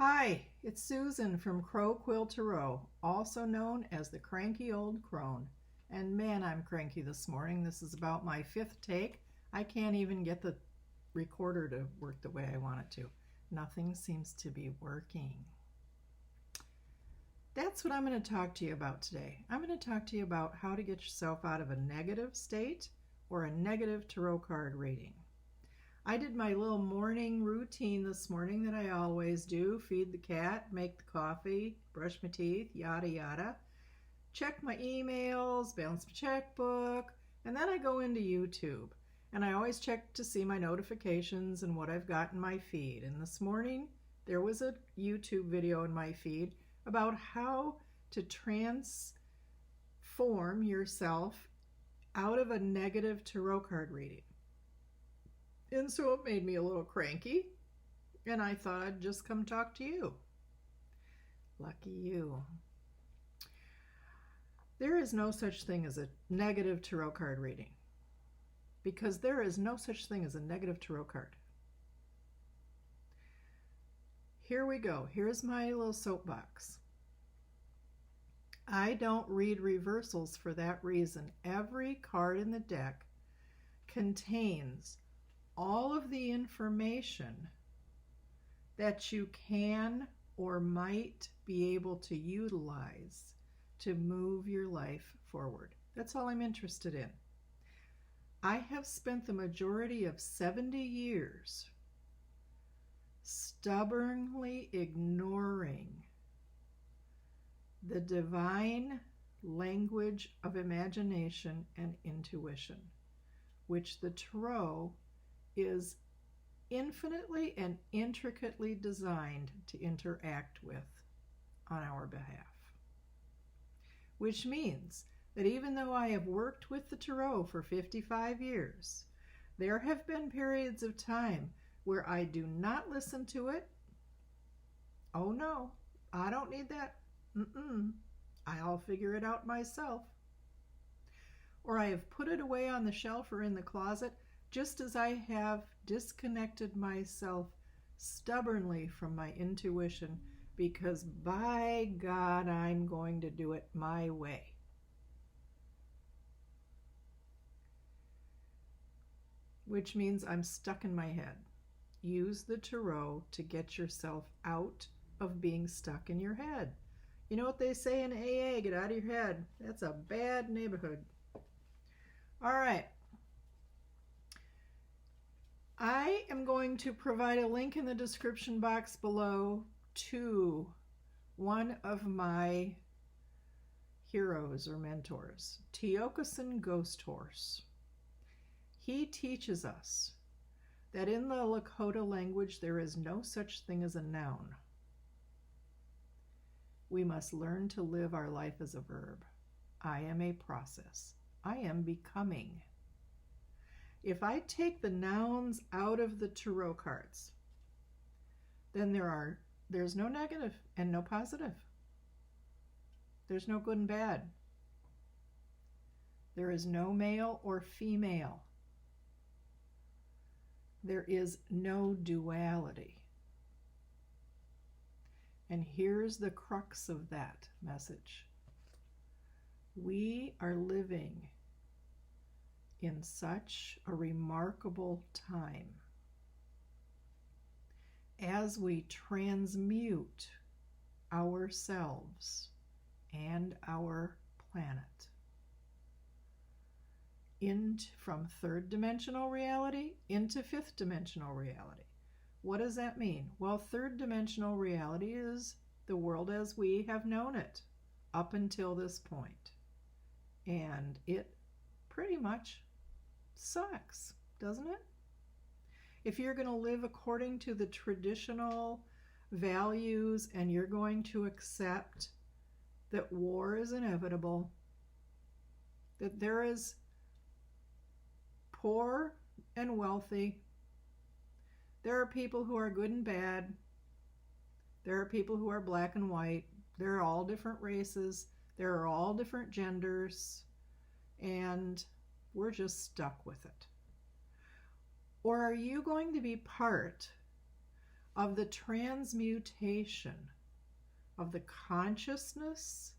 Hi, it's Susan from Crow Quill Tarot, also known as the Cranky Old Crone. And man, I'm cranky this morning. This is about my fifth take. I can't even get the recorder to work the way I want it to. Nothing seems to be working. That's what I'm going to talk to you about today. I'm going to talk to you about how to get yourself out of a negative state or a negative tarot card reading. I did my little morning routine this morning that I always do. Feed the cat, make the coffee, brush my teeth, yada yada. Check my emails, balance my checkbook, and then I go into YouTube. And I always check to see my notifications and what I've got in my feed. And this morning there was a YouTube video in my feed about how to transform yourself out of a negative tarot card reading. And so it made me a little cranky, and I thought I'd just come talk to you. Lucky you. There is no such thing as a negative tarot card reading, because there is no such thing as a negative tarot card. Here we go. Here's my little soapbox. I don't read reversals for that reason. Every card in the deck contains all of the information that you can or might be able to utilize to move your life forward. That's all I'm interested in. I have spent the majority of 70 years stubbornly ignoring the divine language of imagination and intuition, which the tarot is infinitely and intricately designed to interact with on our behalf. Which means that even though I have worked with the tarot for 55 years, there have been periods of time where I do not listen to it. Oh no, I don't need that. I'll figure it out myself. Or I have put it away on the shelf or in the closet, just as I have disconnected myself stubbornly from my intuition, because by God, I'm going to do it my way. Which means I'm stuck in my head. Use the tarot to get yourself out of being stuck in your head. You know what they say in AA, get out of your head. That's a bad neighborhood. All right. I am going to provide a link in the description box below to one of my heroes or mentors, Tiokasin Ghosthorse. He teaches us that in the Lakota language there is no such thing as a noun. We must learn to live our life as a verb. I am a process. I am becoming. If I take the nouns out of the tarot cards, then there's no negative and no positive. There's no good and bad. There is no male or female. There is no duality. And here's the crux of that message. We are living in such a remarkable time as we transmute ourselves and our planet from third dimensional reality into fifth dimensional reality. What does that mean? Well, third dimensional reality is the world as we have known it up until this point. And it pretty much sucks, doesn't it? If you're going to live according to the traditional values and you're going to accept that war is inevitable, that there is poor and wealthy, there are people who are good and bad, there are people who are black and white, there are all different races, there are all different genders, and we're just stuck with it. Or are you going to be part of the transmutation of the consciousness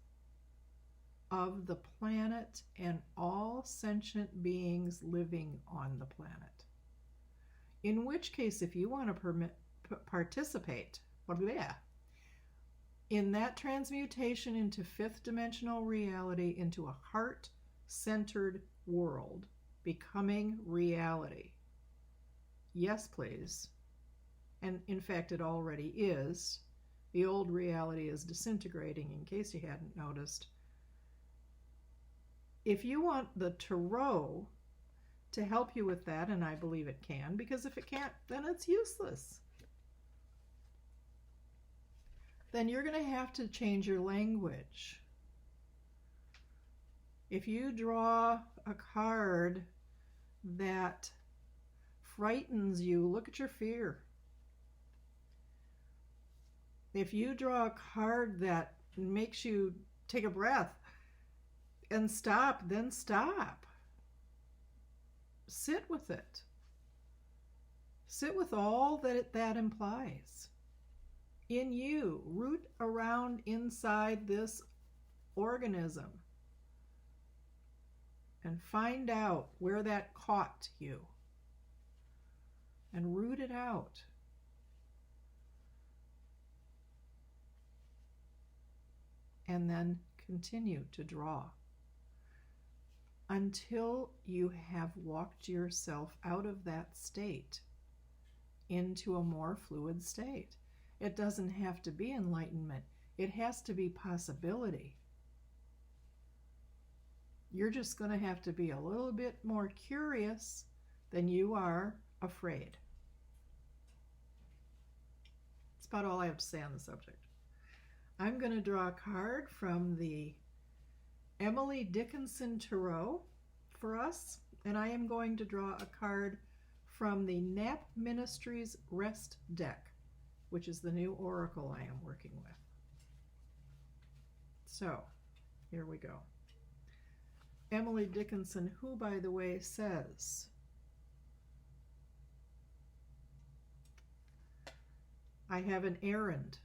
of the planet and all sentient beings living on the planet. In which case, if you want to participate in that transmutation into fifth dimensional reality, into a heart-centered world becoming reality, yes, please. And in fact, it already is. The old reality is disintegrating, in case you hadn't noticed. If you want the tarot to help you with that, and I believe it can, because if it can't, then it's useless. Then you're going to have to change your language. If you draw a card that frightens you, look at your fear. If you draw a card that makes you take a breath and stop, then stop. Sit with it. Sit with all that implies. In you, root around inside this organism and find out where that caught you and root it out. And then continue to draw until you have walked yourself out of that state into a more fluid state. It doesn't have to be enlightenment. It has to be possibility. You're just going to have to be a little bit more curious than you are afraid. That's about all I have to say on the subject. I'm going to draw a card from the Emily Dickinson Tarot for us, and I am going to draw a card from the Knapp Ministries Rest Deck, which is the new oracle I am working with. So, here we go. Emily Dickinson, who, by the way, says, I have an errand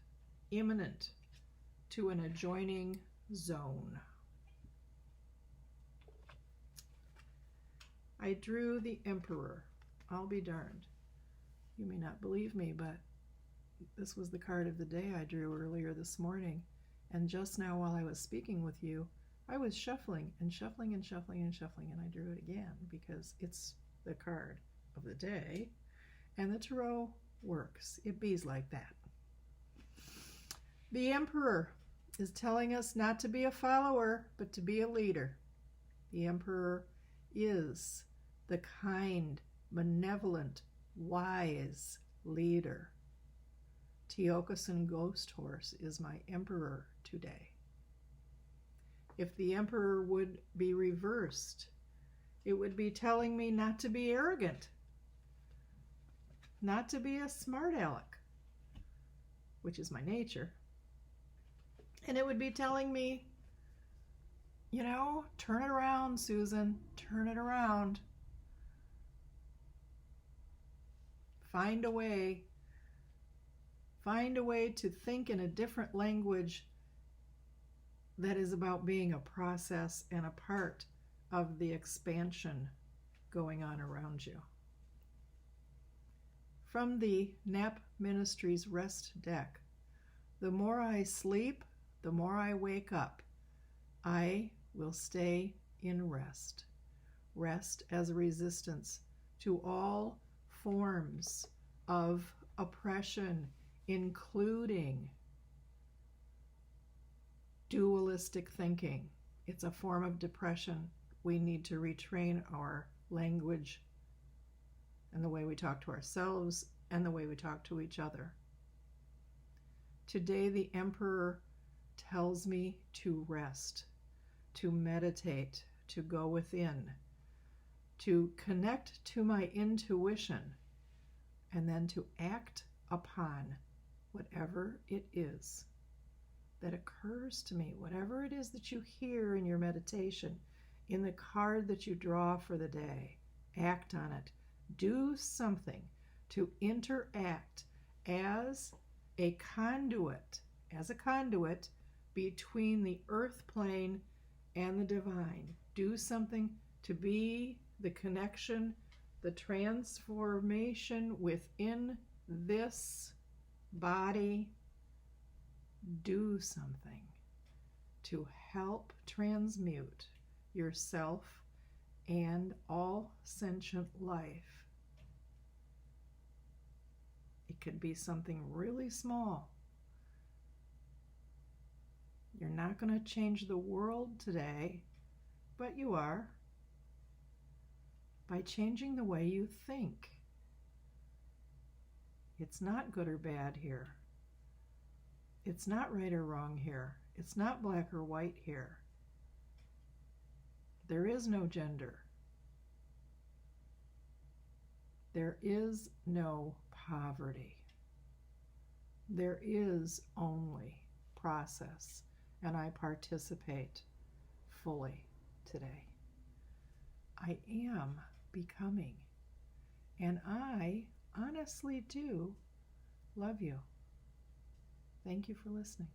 imminent to an adjoining zone. I drew the Emperor. I'll be darned. You may not believe me, but this was the card of the day I drew earlier this morning. And just now while I was speaking with you, I was shuffling and shuffling and shuffling and shuffling, and I drew it again because it's the card of the day. And the tarot works. It bees like that. The Emperor is telling us not to be a follower, but to be a leader. The Emperor is the kind, benevolent, wise leader. Tiokasin Ghost Horse is my Emperor today. If the Emperor would be reversed, it would be telling me not to be arrogant, not to be a smart aleck, which is my nature. And it would be telling me, you know, turn it around, Susan, turn it around. Find a way to think in a different language that is about being a process and a part of the expansion going on around you. From the Knapp Ministries Rest Deck, the more I sleep, the more I wake up. I will stay in rest. Rest as a resistance to all forms of oppression, including dualistic thinking. It's a form of depression. We need to retrain our language and the way we talk to ourselves and the way we talk to each other. Today, the Emperor tells me to rest, to meditate, to go within, to connect to my intuition, and then to act upon whatever it is that occurs to me, whatever it is that you hear in your meditation, in the card that you draw for the day. Act on it. Do something to interact as a conduit, between the earth plane and the divine. Do something to be the connection, the transformation within this body. Do something to help transmute yourself and all sentient life. It could be something really small. You're not going to change the world today, but you are, by changing the way you think. It's not good or bad here. It's not right or wrong here. It's not black or white here. There is no gender. There is no poverty. There is only process, and I participate fully today. I am becoming, and I honestly do love you. Thank you for listening.